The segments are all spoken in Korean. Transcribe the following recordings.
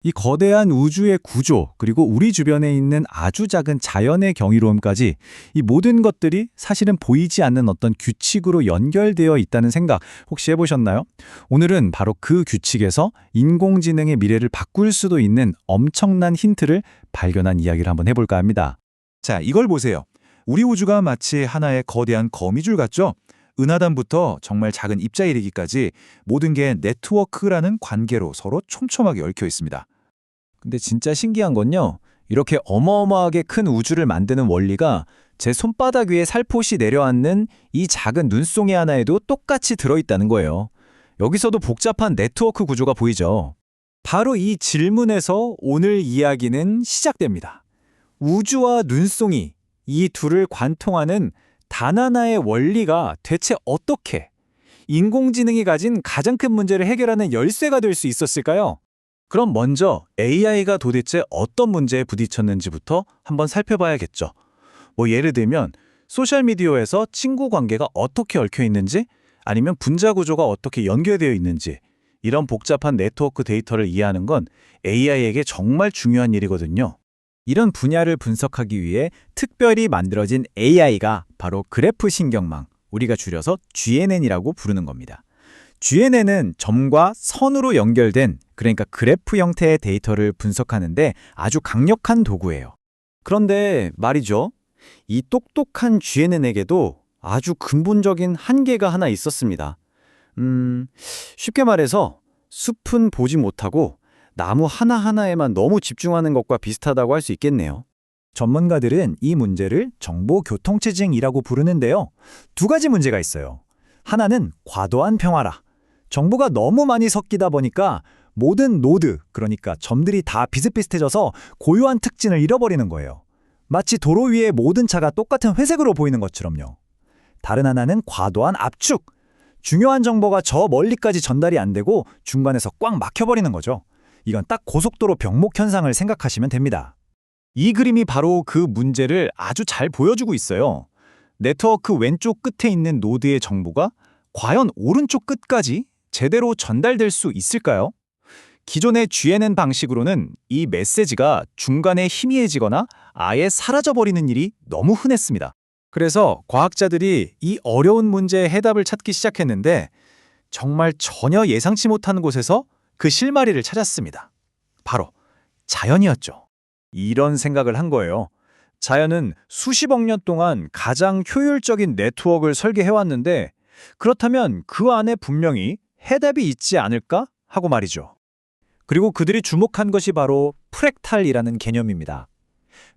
이 거대한 우주의 구조, 그리고 우리 주변에 있는 아주 작은 자연의 경이로움까지 이 모든 것들이 사실은 보이지 않는 어떤 규칙으로 연결되어 있다는 생각 혹시 해보셨나요? 오늘은 바로 그 규칙에서 인공지능의 미래를 바꿀 수도 있는 엄청난 힌트를 발견한 이야기를 한번 해볼까 합니다. 자, 이걸 보세요. 우리 우주가 마치 하나의 거대한 거미줄 같죠? 은하단부터 정말 작은 입자에 이르기까지 모든 게 네트워크라는 관계로 서로 촘촘하게 얽혀 있습니다. 근데 진짜 신기한 건요. 이렇게 어마어마하게 큰 우주를 만드는 원리가 제 손바닥 위에 살포시 내려앉는 이 작은 눈송이 하나에도 똑같이 들어있다는 거예요. 여기서도 복잡한 네트워크 구조가 보이죠. 바로 이 질문에서 오늘 이야기는 시작됩니다. 우주와 눈송이, 이 둘을 관통하는 단 하나의 원리가 대체 어떻게 인공지능이 가진 가장 큰 문제를 해결하는 열쇠가 될 수 있었을까요? 그럼 먼저 AI가 도대체 어떤 문제에 부딪혔는지부터 한번 살펴봐야겠죠. 예를 들면 소셜미디어에서 친구 관계가 어떻게 얽혀 있는지, 아니면 분자 구조가 어떻게 연결되어 있는지, 이런 복잡한 네트워크 데이터를 이해하는 건 AI에게 정말 중요한 일이거든요. 이런 분야를 분석하기 위해 특별히 만들어진 AI가 바로 그래프 신경망, 우리가 줄여서 GNN이라고 부르는 겁니다. GNN은 점과 선으로 연결된, 그러니까 그래프 형태의 데이터를 분석하는데 아주 강력한 도구예요. 그런데 말이죠. 이 똑똑한 GNN에게도 아주 근본적인 한계가 하나 있었습니다. 쉽게 말해서 숲은 보지 못하고 나무 하나하나에만 너무 집중하는 것과 비슷하다고 할 수 있겠네요. 전문가들은 이 문제를 정보교통체증이라고 부르는데요. 두 가지 문제가 있어요. 하나는 과도한 평화라. 정보가 너무 많이 섞이다 보니까 모든 노드, 그러니까 점들이 다 비슷비슷해져서 고유한 특징을 잃어버리는 거예요. 마치 도로 위에 모든 차가 똑같은 회색으로 보이는 것처럼요. 다른 하나는 과도한 압축. 중요한 정보가 저 멀리까지 전달이 안 되고 중간에서 꽉 막혀버리는 거죠. 이건 딱 고속도로 병목 현상을 생각하시면 됩니다. 이 그림이 바로 그 문제를 아주 잘 보여주고 있어요. 네트워크 왼쪽 끝에 있는 노드의 정보가 과연 오른쪽 끝까지 제대로 전달될 수 있을까요? 기존의 GNN 방식으로는 이 메시지가 중간에 희미해지거나 아예 사라져버리는 일이 너무 흔했습니다. 그래서 과학자들이 이 어려운 문제의 해답을 찾기 시작했는데 정말 전혀 예상치 못한 곳에서 그 실마리를 찾았습니다. 바로 자연이었죠. 이런 생각을 한 거예요. 자연은 수십억 년 동안 가장 효율적인 네트워크를 설계해왔는데 그렇다면 그 안에 분명히 해답이 있지 않을까 하고 말이죠. 그리고 그들이 주목한 것이 바로 프랙탈이라는 개념입니다.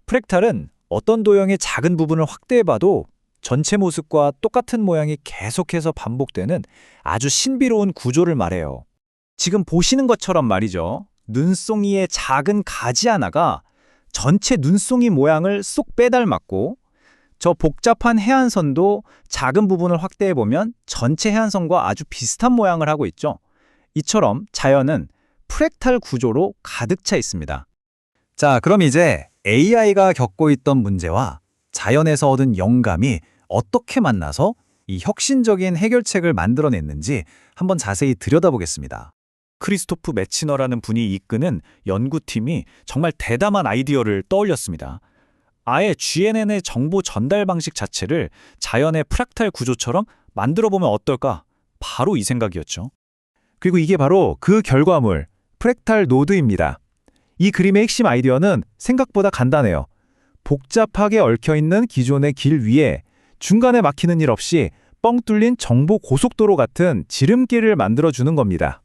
프랙탈은 어떤 도형의 작은 부분을 확대해봐도 전체 모습과 똑같은 모양이 계속해서 반복되는 아주 신비로운 구조를 말해요. 지금 보시는 것처럼 말이죠. 눈송이의 작은 가지 하나가 전체 눈송이 모양을 쏙 빼닮았고 저 복잡한 해안선도 작은 부분을 확대해보면 전체 해안선과 아주 비슷한 모양을 하고 있죠. 이처럼 자연은 프랙탈 구조로 가득 차 있습니다. 자, 그럼 이제 AI가 겪고 있던 문제와 자연에서 얻은 영감이 어떻게 만나서 이 혁신적인 해결책을 만들어냈는지 한번 자세히 들여다보겠습니다. 크리스토프 매치너라는 분이 이끄는 연구팀이 정말 대담한 아이디어를 떠올렸습니다. 아예 GNN의 정보 전달 방식 자체를 자연의 프랙탈 구조처럼 만들어보면 어떨까? 바로 이 생각이었죠. 그리고 이게 바로 그 결과물, 프랙탈 노드입니다. 이 그림의 핵심 아이디어는 생각보다 간단해요. 복잡하게 얽혀있는 기존의 길 위에 중간에 막히는 일 없이 뻥 뚫린 정보 고속도로 같은 지름길을 만들어주는 겁니다.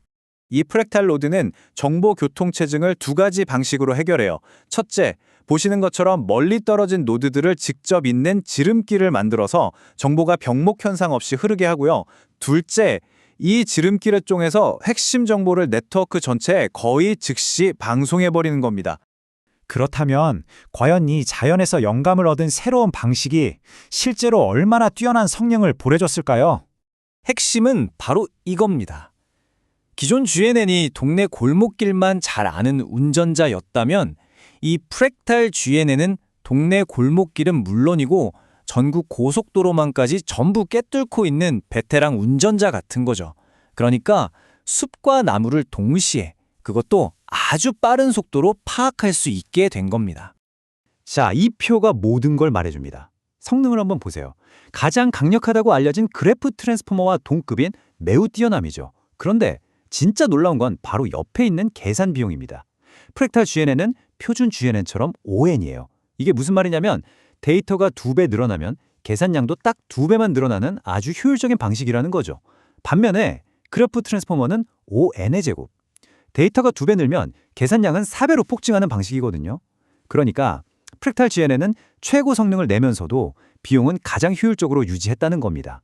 이 프랙탈 노드는 정보 교통체증을 두 가지 방식으로 해결해요. 첫째, 보시는 것처럼 멀리 떨어진 노드들을 직접 잇는 지름길을 만들어서 정보가 병목 현상 없이 흐르게 하고요. 둘째, 이 지름길을 통해서 핵심 정보를 네트워크 전체에 거의 즉시 방송해버리는 겁니다. 그렇다면 과연 이 자연에서 영감을 얻은 새로운 방식이 실제로 얼마나 뛰어난 성능을 보여줬을까요? 핵심은 바로 이겁니다. 기존 GNN이 동네 골목길만 잘 아는 운전자였다면 이 프랙탈 GNN은 동네 골목길은 물론이고 전국 고속도로망까지 전부 꿰뚫고 있는 베테랑 운전자 같은 거죠. 그러니까 숲과 나무를 동시에, 그것도 아주 빠른 속도로 파악할 수 있게 된 겁니다. 자, 이 표가 모든 걸 말해줍니다. 성능을 한번 보세요. 가장 강력하다고 알려진 그래프 트랜스포머와 동급인 매우 뛰어남이죠. 그런데 진짜 놀라운 건 바로 옆에 있는 계산 비용입니다. 프랙탈 GNN은 표준 GNN처럼 ON이에요. 이게 무슨 말이냐면 데이터가 2배 늘어나면 계산량도 딱 2배만 늘어나는 아주 효율적인 방식이라는 거죠. 반면에 그래프 트랜스포머는 ON의 제곱. 데이터가 2배 늘면 계산량은 4배로 폭증하는 방식이거든요. 그러니까 프랙탈 GNN은 최고 성능을 내면서도 비용은 가장 효율적으로 유지했다는 겁니다.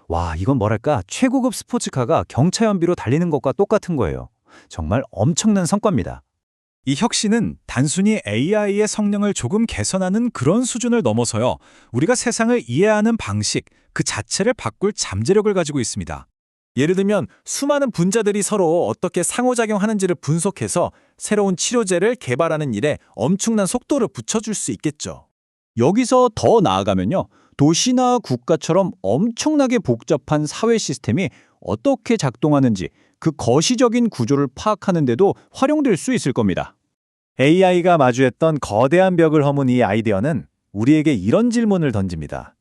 와, 이건 뭐랄까 최고급 스포츠카가 경차 연비로 달리는 것과 똑같은 거예요. 정말 엄청난 성과입니다. 이 혁신은 단순히 AI의 성능을 조금 개선하는 그런 수준을 넘어서요. 우리가 세상을 이해하는 방식, 그 자체를 바꿀 잠재력을 가지고 있습니다. 예를 들면 수많은 분자들이 서로 어떻게 상호작용하는지를 분석해서 새로운 치료제를 개발하는 일에 엄청난 속도를 붙여줄 수 있겠죠. 여기서 더 나아가면요. 도시나 국가처럼 엄청나게 복잡한 사회 시스템이 어떻게 작동하는지 그 거시적인 구조를 파악하는 데도 활용될 수 있을 겁니다. AI가 마주했던 거대한 벽을 허문 이 아이디어는 우리에게 이런 질문을 던집니다.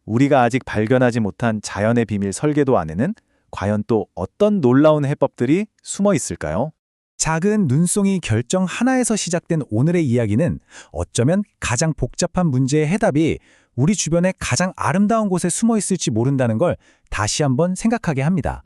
우리가 아직 발견하지 못한 자연의 비밀 설계도 안에는 과연 또 어떤 놀라운 해법들이 숨어 있을까요? 작은 눈송이 결정 하나에서 시작된 오늘의 이야기는 어쩌면 가장 복잡한 문제의 해답이 우리 주변의 가장 아름다운 곳에 숨어 있을지 모른다는 걸 다시 한번 생각하게 합니다.